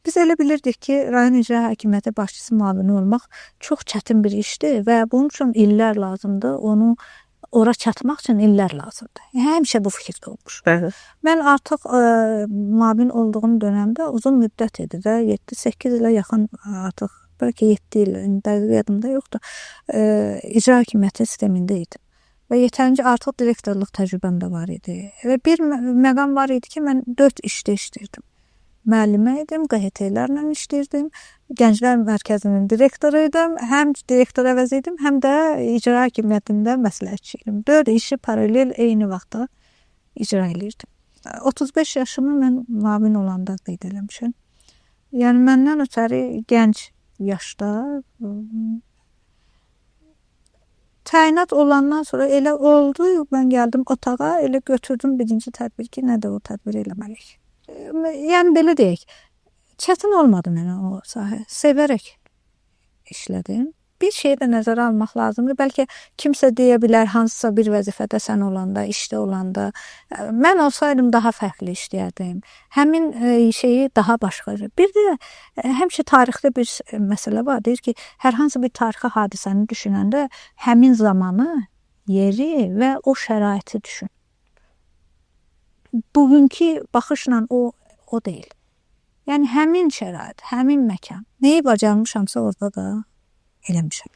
Biz elə bilirdik ki, rayon icra hakimiyyəti başçısı müavini olmaq çox çətin bir işdir və bunun üçün illər lazımdır. Onu ora çatmaq üçün illər lazımdır. Həmişə bu fikirdə olmuş. Bəli. Mən artıq müavin olduğum dönəmdə uzun müddət idi də, 7-8 ilə yaxın artıq, bəlkə 7 il, dəqiq yadımda yoxdur, icra hakimiyyəti sistemində idim. Və yetərincə artıq direktorluq təcrübəm də var idi. Və bir məqam var idi ki, mən 4 işdə işləyirdim. Müəllimə idim, QHT-lərlə işləyirdim, Gənclər Mərkəzinin direktoru idim, həm direktor əvəzi idim, həm də icra hakimiyyətində məsləhətçi idim. 4 işi paralel eyni vaxtda icra edirdim. 35 yaşımı mən müavin olanda qeyd eləmişəm. Yəni məndən ötəri gənc yaşda təyinat olandan sonra elə oldu, mən gəldim otağa, elə götürdüm birinci tədbir ki, nədir o tədbir eləməliyik. Yəni belə deyək, çətin olmadı mənə o sahə, sevərək işlədim. Bir şeyi də nəzərə almaq lazımdır. Bəlkə kimsə deyə bilər, hansısa bir vəzifədə sən olanda, işdə olanda, mən olsaydım daha fərqli işləyərdim. Həmin şeyi daha başqa. Bir də həmişə tarixdə bir məsələ var. Deyir ki, hər hansı bir tarixi hadisəni düşünəndə həmin zamanı, yeri və o şəraiti düşün. Bugünkü baxışla o deyil. Yəni həmin şərait, həmin məkan. Neyi bacarmışamsa orada da eləmişəm.